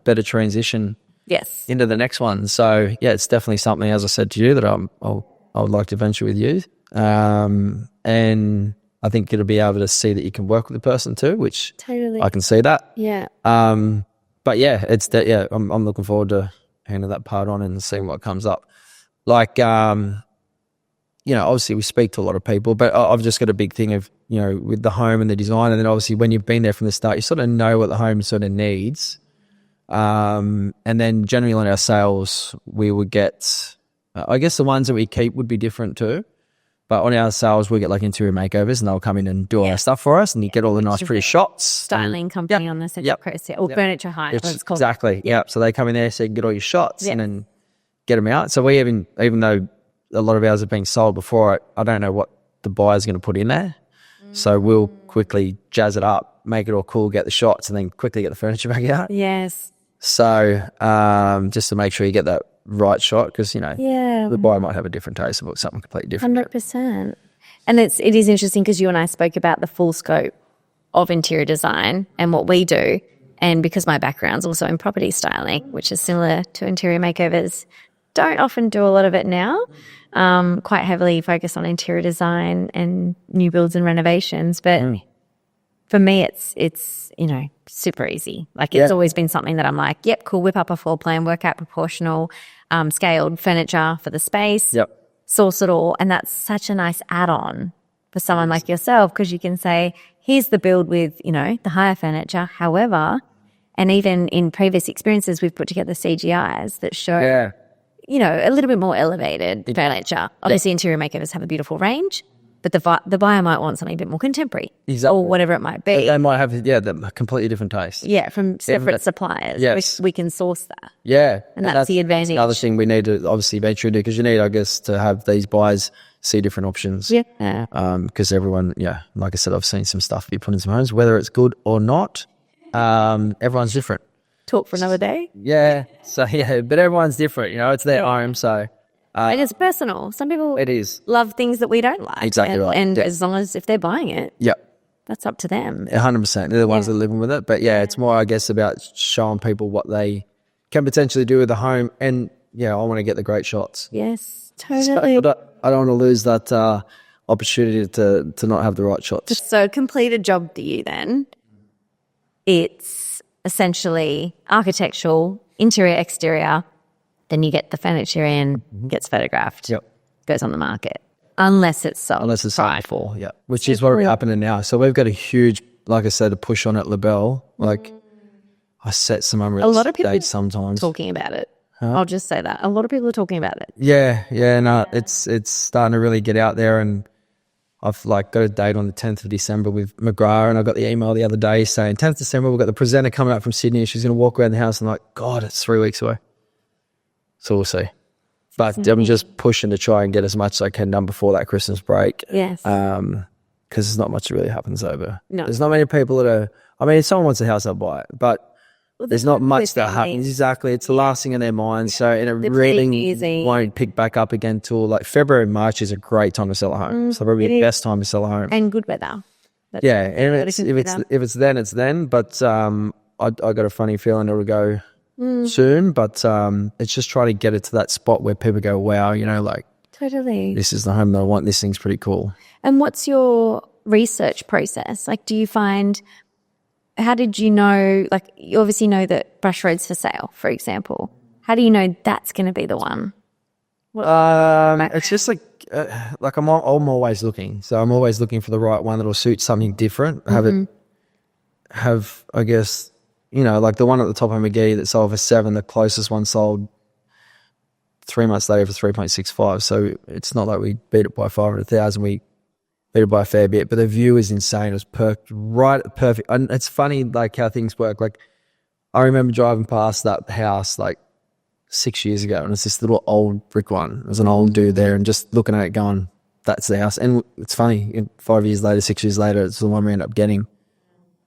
B: better transition.
A: Yes.
B: Into the next one. So it's definitely something, as I said to you, that I would like to venture with you. And I think it'll be able to see that you can work with the person too, which
A: Totally.
B: I can see that.
A: Yeah.
B: But it's that. I'm looking forward to handing that part on and seeing what comes up. Like, obviously we speak to a lot of people, but I've just got a big thing of, with the home and the design. And then obviously when you've been there from the start, you sort of know what the home sort of needs. And then generally on our sales, we would get, I guess the ones that we keep would be different too. But on our sales, we get like interior makeovers and they'll come in and do all our stuff for us and you get all the nice pretty shots.
A: Styling company on the Central Coast or Furniture Hire. It's called.
B: Exactly. Yeah. So they come in there so you can get all your shots and then get them out. So we even though a lot of ours have been sold before, I don't know what the buyer's going to put in there. So we'll quickly jazz it up, make it all cool, get the shots and then quickly get the furniture back out.
A: Yes.
B: So just to make sure you get that right shot because, the buyer might have a different taste about something completely different.
A: 100%. And it is interesting because you and I spoke about the full scope of interior design and what we do. And because my background's also in property styling, which is similar to interior makeovers, don't often do a lot of it now. Quite heavily focused on interior design and new builds and renovations. But for me, it's super easy. Like it's always been something that I'm like, yep, cool, whip up a floor plan, work out proportional, scaled furniture for the space, source it all. And that's such a nice add-on for someone like yourself because you can say, here's the build with, the higher furniture. However, and even in previous experiences, we've put together CGIs that show, a little bit more elevated furniture. Obviously, interior makeovers have a beautiful range. But the buyer might want something a bit more contemporary or whatever it might be.
B: They might have, the completely different taste.
A: Yeah, from separate suppliers.
B: Yes.
A: We can source that.
B: Yeah.
A: And that's the advantage.
B: Another thing we need to obviously venture into because you need, I guess, to have these buyers see different options.
A: Yeah.
B: Because everyone, like I said, I've seen some stuff be put in some homes, whether it's good or not, everyone's different.
A: Talk for another day.
B: Yeah. So, but everyone's different, it's their home, so...
A: And it's personal. Some people
B: It is.
A: love things that we don't like.
B: Exactly right.
A: And
B: Yeah.
A: as long as if they're buying it,
B: Yep.
A: that's up to them.
B: 100%. They're the ones that are living with it. But yeah, it's more, I guess, about showing people what they can potentially do with the home. And yeah, I want to get the great shots.
A: Yes,
B: So
A: totally.
B: I don't want to lose that opportunity to not have the right shots.
A: So complete a job for you then. It's essentially architectural, interior, exterior. Then you get the furniture in, gets photographed,
B: Yep.
A: goes on the market. Unless it's sold.
B: Unless it's sold before, yeah. Which is what's happening now. So we've got a huge, like I said, a push on at LaBelle. Like I set some unreal
A: A lot of people
B: dates sometimes.
A: talking about it. I'll just say that. A lot of people are talking about it.
B: Yeah, no, it's starting to really get out there, and I've like got a date on the 10th of December with McGrath, and I got the email the other day saying 10th December we've got the presenter coming up from Sydney. She's going to walk around the house. I'm like, God, it's 3 weeks away. So we'll see. But I'm just pushing to try and get as much as I can done before that Christmas break.
A: Yes.
B: Because there's not much that really happens over.
A: No.
B: There's not many people that are. I mean, if someone wants a house, they'll buy it, but there's not much that
A: family.
B: happens. Exactly, it's the last thing in their minds. So, and it
A: They're
B: really
A: pretty easy.
B: won't pick back up again till like February, March is a great time to sell a home. So probably the best time to sell a home.
A: And good weather.
B: Yeah, and
A: gotta
B: if
A: consider.
B: it's then, it's then. But I got a funny feeling it'll go soon. But it's just trying to get it to that spot where people go, wow, you know, like
A: Totally.
B: this is the home that I want. This thing's pretty cool.
A: And what's your research process? Like, do you find, how did you know, like, you obviously know that Brush Road's for sale, for example. How do you know that's going to be the one?
B: It's just like I'm always looking. So I'm always looking for the right one that'll suit something different. Have I guess, you know, like the one at the top of McGee that sold for 7, the closest one sold 3 months later for 3.65. So it's not like we beat it by 500,000. We beat it by a fair bit, but the view is insane. It was perfect. And it's funny like how things work. Like I remember driving past that house like 6 years ago, and it's this little old brick one. There's an old dude there, and just looking at it going, that's the house. And it's funny, 5 years later, 6 years later, it's the one we end up getting.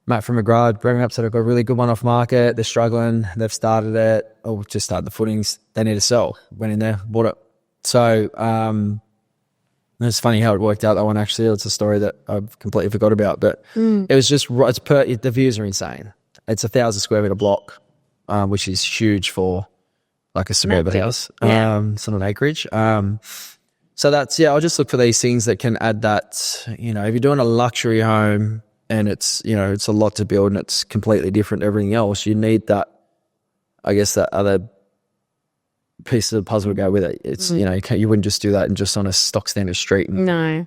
B: Matt from McGrath, bring up, said I've got a really good one off market. They're struggling. They've started it. Oh, just started the footings. They need to sell. Went in there, bought it. So it's funny how it worked out, that one, actually. It's a story that I've completely forgot about. But it was just, the views are insane. It's 1,000 square metre block, which is huge for like a suburban house.
A: Yeah.
B: It's not an acreage. So that's, I'll just look for these things that can add that, you know, if you're doing a luxury home and it's, you know, it's a lot to build and it's completely different to everything else, you need that, I guess, that other piece of the puzzle to go with it. It's, you know, you wouldn't just do that and just on a stock standard street and
A: No.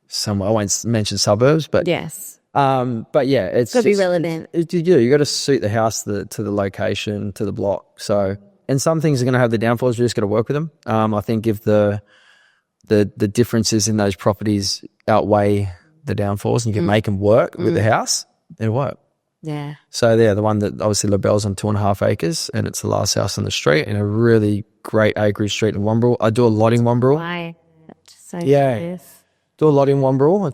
B: somewhere. I won't mention suburbs, but
A: Yes.
B: but yeah, it's
A: Got to be
B: just-
A: relevant.
B: you got to suit the house to the location, to the block. So, and some things are going to have the downfalls. You just got to work with them. I think if the differences in those properties outweigh the downfalls, and you can make them work with the house, it'll work.
A: Yeah.
B: So the one that obviously LaBelle's on 2.5 acres, and it's the last house on the street in a really great acreage street in Wombrel. I do a lot in Wombrel.
A: Why? So
B: Yeah.
A: curious.
B: Do a lot in Wombrel.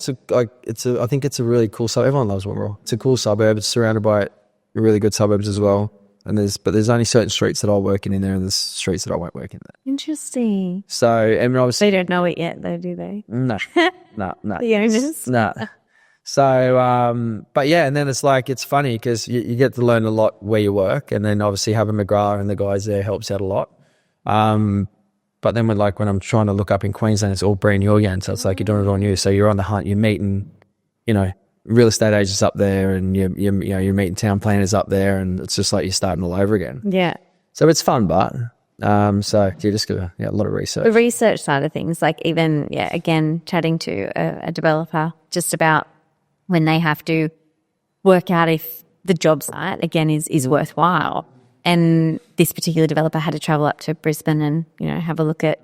B: I think it's a really cool suburb. Everyone loves Wombrel. It's a cool suburb. It's surrounded by really good suburbs as well. And there's only certain streets that I'll work in there, and there's streets that I won't work in there.
A: Interesting.
B: So, and obviously,
A: They don't know it yet, though, do they?
B: no.
A: The owners.
B: No. So, but yeah, and then it's like, it's funny because you get to learn a lot where you work, and then obviously having McGrath and the guys there helps out a lot. But then when I'm trying to look up in Queensland, it's all brand new again. So it's like you're doing it on you. So you're on the hunt, you're meeting, you know, real estate agents up there, and you're meeting town planners up there, and it's just like you're starting all over again.
A: Yeah.
B: So it's fun, but so you just got a lot of research.
A: The research side of things, like even, again, chatting to a developer just about when they have to work out if the job site, again, is worthwhile. And this particular developer had to travel up to Brisbane and, you know, have a look at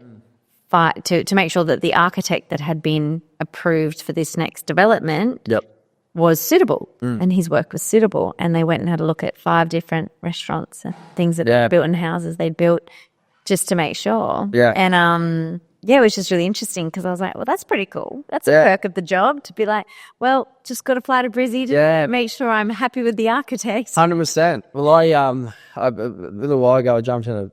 A: to make sure that the architect that had been approved for this next development was suitable, and his work was suitable. And they went and had a look at 5 different restaurants and things that they'd built in houses they'd built just to make sure.
B: Yeah.
A: And it was just really interesting because I was like, well, that's pretty cool. That's a perk of the job, to be like, well, just got to fly to Brizzy to make sure I'm happy with the architect.
B: 100%. Well, a little while ago, I jumped in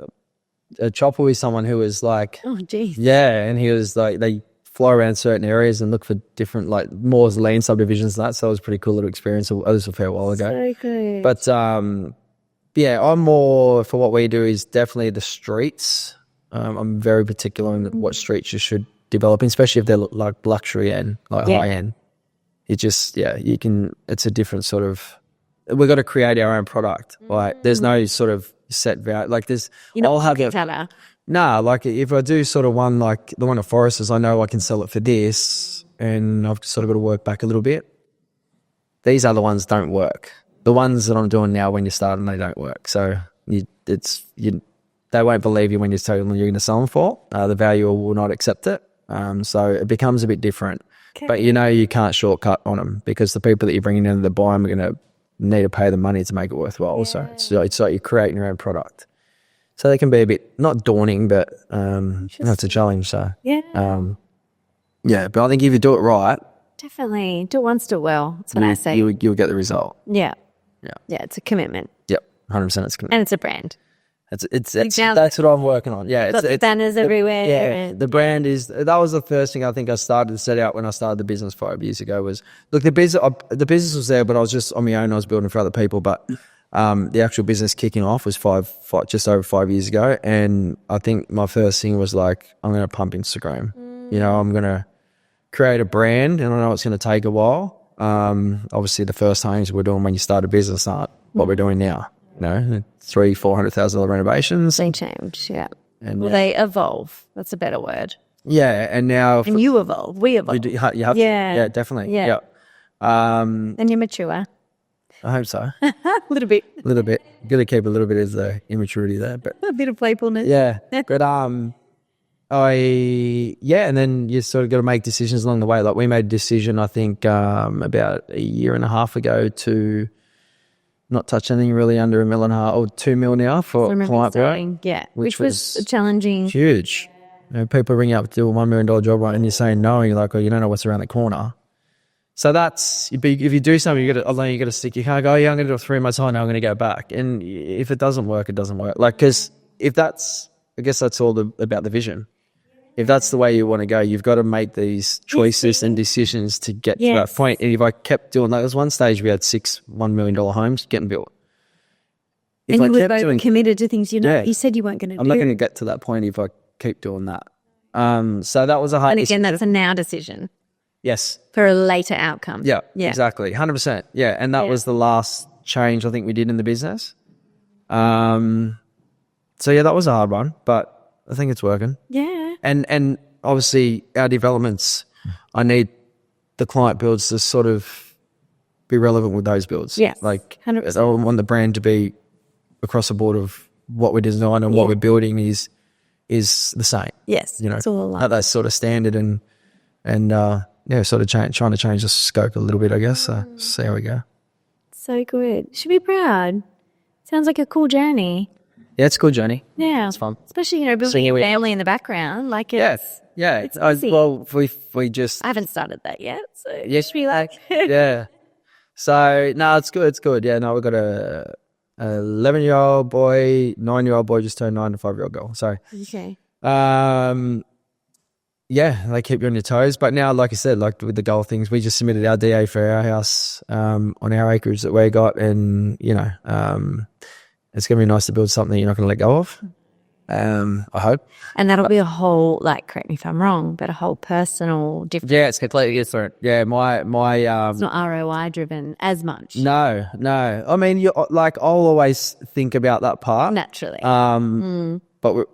B: a chopper with someone who was like,
A: Oh, geez.
B: yeah, and he was like, they fly around certain areas and look for different, like, more land subdivisions and that. So it was a pretty cool little experience. It was a fair while ago.
A: So good.
B: But yeah, I'm more for what we do is definitely the streets. I'm very particular on what streets you should develop, especially if they're like luxury and like high end. It just, you can, it's a different sort of, we've got to create our own product. Like there's no sort of set value. Like there's, I'll have it. Nah, like if I do sort of one like the one at Foresters, I know I can sell it for this and I've sort of got to work back a little bit. These other ones don't work. The ones that I'm doing now when you're starting, they don't work. So they won't believe you when you tell them you're going to sell them for. The valuer will not accept it. So it becomes a bit different. Okay. But you can't shortcut on them because the people that you're bringing in to buy them are going to need to pay the money to make it worthwhile. Yeah. So it's like you're creating your own product. So they can be a bit, not daunting, but it's a challenge. So but I think if you do it right.
A: Definitely. Do it once, do it well. That's what I say.
B: You'll get the result.
A: Yeah. Yeah, it's a commitment.
B: Yep, 100% it's a commitment.
A: And it's a brand.
B: That's what I'm working on. Yeah,
A: it's banners everywhere.
B: Yeah, the brand is, that was the first thing I think I started to set out when I started the business 5 years ago was, look, the business was there, but I was just on my own. I was building for other people, but the actual business kicking off was just over 5 years ago. And I think my first thing was like, I'm going to pump Instagram. I'm going to create a brand, and I know it's going to take a while. Obviously the first things we're doing when you start a business aren't what we're doing now. $300,000-$400,000 renovations.
A: They change, yeah. And they evolve. That's a better word.
B: Yeah, and now...
A: And you evolve. We evolve.
B: You have
A: yeah,
B: definitely.
A: Yeah.
B: And
A: you're mature.
B: I hope so.
A: A little bit.
B: A little bit. Got to keep a little bit of the immaturity there. But
A: a bit of playfulness.
B: Yeah. But and then you sort of got to make decisions along the way. Like we made a decision, I think, about a year and a half ago to not touch anything really under $1.5 million or $2 million now for client work.
A: Yeah, which was challenging.
B: Huge. People ring you up to do a $1 million job, right, and you're saying no, and you're like, you don't know what's around the corner. So that's, if you do something, you got to stick. You can't go, I'm going to do it 3 months on, now I'm going to go back. And if it doesn't work, it doesn't work. Like, because if that's, I guess that's all about the vision. If that's the way you want to go, you've got to make these choices and decisions to get to that point. And if I kept doing that, there was one stage we had 6 $1 million homes getting built.
A: If and you were both committed to things you said you weren't going to do.
B: I'm not going to get to that point if I keep doing that. So that was a hard.
A: And again, that's a now decision.
B: Yes.
A: For a later outcome.
B: Yeah. Exactly. 100%. Yeah. And that was the last change I think we did in the business. So yeah, that was a hard one, but I think it's working.
A: Yeah.
B: And obviously our developments, I need the client builds to sort of be relevant with those builds.
A: Yeah.
B: Like 100%. I want the brand to be across the board of what we design and what we're building is the same.
A: Yes.
B: It's
A: all aligned.
B: At that sort of standard and sort of trying to change the scope a little bit, I guess. So see how we go.
A: So good. Should be proud. Sounds like a cool journey.
B: Yeah, it's a cool journey.
A: Yeah.
B: It's fun.
A: Especially, building a family in the background. Like it's,
B: it's we just...
A: I haven't started that yet, so
B: yes,
A: just relax.
B: Yeah. So, no, it's good. It's good. Yeah, no, we've got a 11-year-old boy, 9-year-old boy just turned 9 and a 5-year-old girl. So,
A: okay.
B: They keep you on your toes. But now, like I said, like with the goal things, we just submitted our DA for our house on our acreage that we got, and it's going to be nice to build something you're not going to let go of, I hope.
A: And that'll be a whole, correct me if I'm wrong, but a whole personal difference.
B: Yeah, it's completely different. Yeah, my
A: it's not ROI driven as much.
B: No. I mean, I'll always think about that part.
A: Naturally.
B: But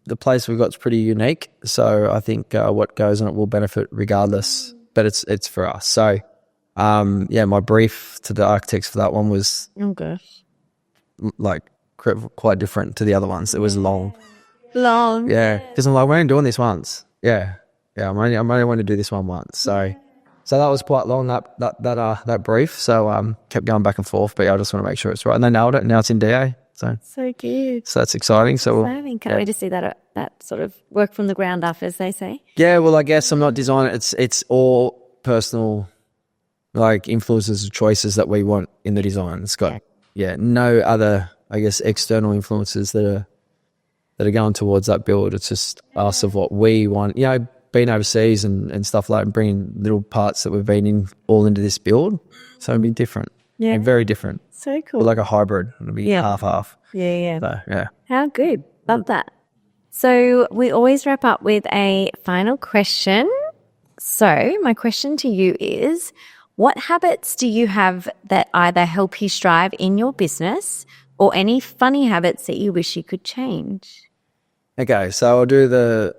B: the place we've got is pretty unique. So I think what goes on it will benefit regardless, but it's for us. So, my brief to the architects for that one was...
A: Oh, gosh.
B: Quite different to the other ones. It was long. Yeah, because I'm like, we're only doing this once. Yeah. I'm only want to do this one once. So that was quite long. That brief. So kept going back and forth, but I just want to make sure it's right. And they nailed it. And now it's in DA. So
A: good.
B: So that's exciting. So
A: can't wait to see that sort of work from the ground up, as they say.
B: Yeah. Well, I guess I'm not designing. It's all personal, influences or choices that we want in the design. It's got. Yeah, no other, I guess, external influences that are that are going towards that build. It's just us of what we want. You know, being overseas and stuff like that, and bringing little parts that we've been in all into this build. So it'd be different.
A: Yeah.
B: And very different.
A: So cool.
B: But like a hybrid. It'll be half-half.
A: Yeah.
B: So, yeah.
A: How good. Love that. So we always wrap up with a final question. So my question to you is, what habits do you have that either help you strive in your business or any funny habits that you wish you could change?
B: Okay, so I'll do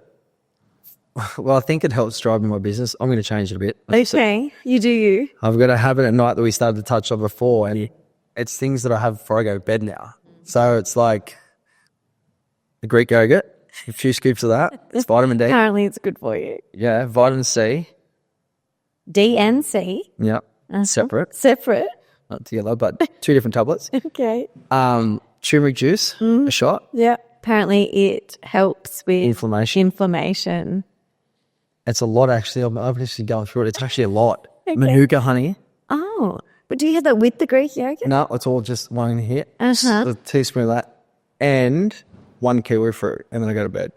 B: I think it helps drive in my business. I'm going to change it a bit.
A: Okay, you do you.
B: I've got a habit at night that we started to touch on before, and it's things that I have before I go to bed now. So it's like the Greek yogurt, a few scoops of that. It's vitamin D.
A: Apparently it's good for you.
B: Yeah, vitamin C.
A: D and C.
B: Yep, separate.
A: Separate.
B: Not together, but 2 different tablets.
A: Okay.
B: Turmeric juice, a shot.
A: Yeah. Apparently it helps with
B: Inflammation. It's a lot, actually. I'm actually going through it. It's actually a lot.
A: Okay.
B: Manuka honey.
A: Oh, but do you have that with the Greek yogurt?
B: No, it's all just one hit.
A: Uh-huh.
B: A teaspoon of that. And 1 kiwi fruit. And then I go to bed.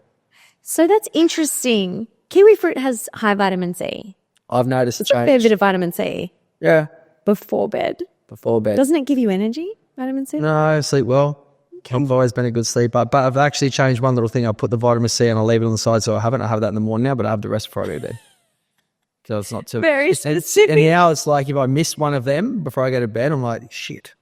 A: So that's interesting. Kiwi fruit has high vitamin C.
B: I've noticed
A: It's a fair bit of vitamin C
B: Yeah,
A: before bed.
B: before bed.
A: Doesn't it give you energy, vitamin C?
B: No, I sleep well. I've always been a good sleeper. But I've actually changed one little thing. I put the vitamin C and I leave it on the side, so I have that in the morning now, but I have the rest before I go to bed. So it's not too...
A: Very specific.
B: And now it's like if I miss one of them before I go to bed, I'm like, shit.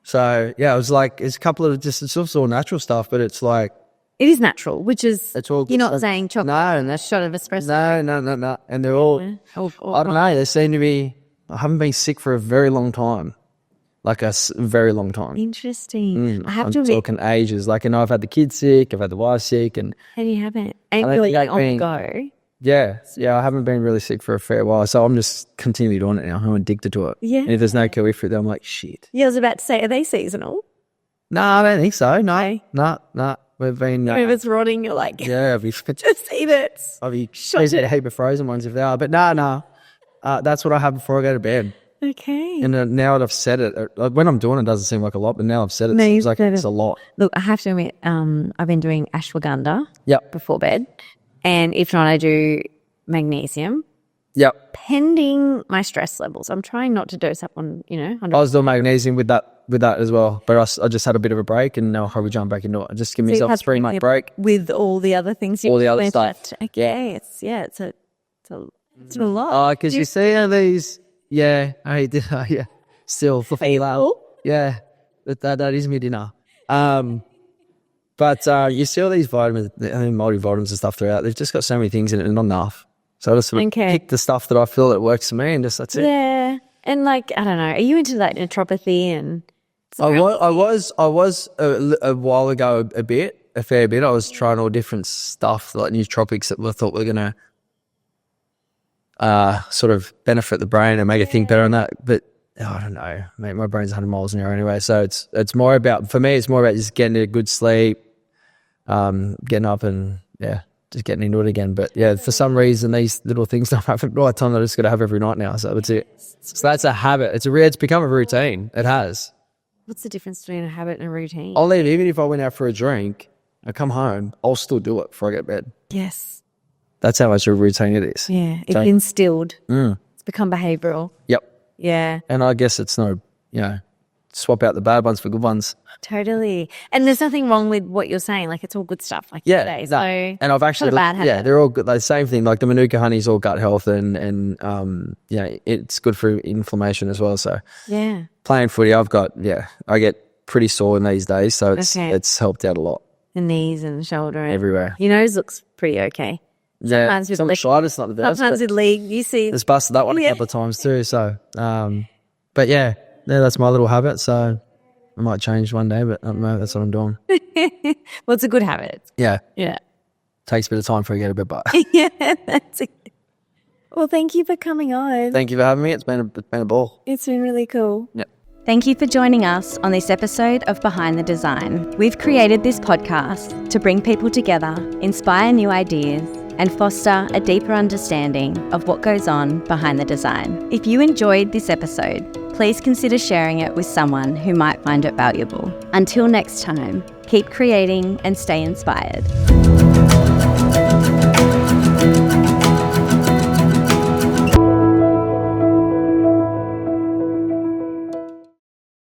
B: So, yeah, it was like, it's a couple of just, it's also all natural stuff, but it's like...
A: It is natural, which is,
B: It's all
A: you're not
B: good.
A: saying chocolate.
B: No, and that's...
A: Shot of espresso.
B: No. And they're all... I don't know, they seem to be... I haven't been sick for a very long time. Like a very long time.
A: Interesting. I have
B: I'm
A: to admit,
B: talking ages. Like, I've had the kids sick, I've had the wife sick, and
A: and you haven't. And
B: I
A: you're
B: don't
A: like
B: think
A: on the
B: I've
A: go.
B: yeah, I haven't been really sick for a fair while, so I'm just continually doing it now. I'm addicted to it.
A: Yeah.
B: And if there's no kiwi fruit, then I'm like, shit.
A: Yeah, I was about to say, are they seasonal?
B: No, I don't think so.
A: Hey.
B: No. We've been...
A: If it's rotting, you're like,
B: yeah,
A: just eat it.
B: I'll be eat a heap of frozen ones if they are. But no. That's what I have before I go to bed.
A: Okay.
B: And now that I've said it, when I'm doing it, it doesn't seem like a lot, but now I've said it,
A: No,
B: it's
A: you've
B: like
A: said
B: it's
A: it.
B: a lot.
A: Look, I have to admit, I've been doing ashwagandha
B: Yep.
A: before bed. And if not, I do magnesium,
B: Yep.
A: pending my stress levels. I'm trying not to dose up on, 100.
B: I was doing magnesium with that as well, but I just had a bit of a break, and now I'll probably jump back into it. Just give myself a 3-month break.
A: With all the other things.
B: All the other stuff.
A: Okay. It's a lot.
B: Oh, because you see how these... Yeah, I did. Yeah, still for
A: Feel?
B: Yeah, that is my dinner. But you see all these vitamins, multivitamins and stuff throughout. They've just got so many things in it and not enough. So I just sort of pick the stuff that I feel that works for me, and just that's it.
A: Yeah, and like I don't know. Are you into like naturopathy and?
B: I was a while ago a fair bit. I was trying all different stuff like nootropics that I thought were gonna sort of benefit the brain and make it think better on that. But I don't know, mate, my brain's 100 miles an hour anyway. So it's more about, for me, it's more about just getting a good sleep, getting up and just getting into it again. But yeah, for some reason, these little things don't have the right time. I just got to have every night now. So that's it. So that's a habit. It's become a routine. It has.
A: What's the difference between a habit and a routine?
B: I'll leave, even if I went out for a drink, I come home, I'll still do it before I get to bed.
A: Yes.
B: That's how much of a routine it is.
A: Yeah, it's instilled.
B: Mm.
A: It's become behavioural.
B: Yep.
A: Yeah.
B: And I guess it's swap out the bad ones for good ones.
A: Totally. And there's nothing wrong with what you're saying. Like, it's all good stuff. Like today. So
B: and I've actually,
A: not a bad habit.
B: they're all good. Like, the same thing. Like the Manuka honey is all gut health and it's good for inflammation as well. So
A: yeah,
B: playing footy, I get pretty sore in these days. So it's helped out a lot.
A: The knees and the shoulder. And
B: everywhere.
A: Your nose looks pretty okay.
B: Yeah,
A: sometimes with
B: it's not the best.
A: Sometimes with league, you see.
B: It's busted that one a couple of times too. So, but yeah, that's my little habit. So I might change one day, but I don't know. That's what I'm doing.
A: Well, it's a good habit.
B: Yeah.
A: Yeah.
B: Takes a bit of time for you to get a bit, but
A: yeah, that's it. Well, thank you for coming on.
B: Thank you for having me. It's been a ball.
A: It's been really cool.
B: Yep.
C: Thank you for joining us on this episode of Behind the Design. We've created this podcast to bring people together, inspire new ideas, and foster a deeper understanding of what goes on behind the design. If you enjoyed this episode, please consider sharing it with someone who might find it valuable. Until next time, keep creating and stay inspired.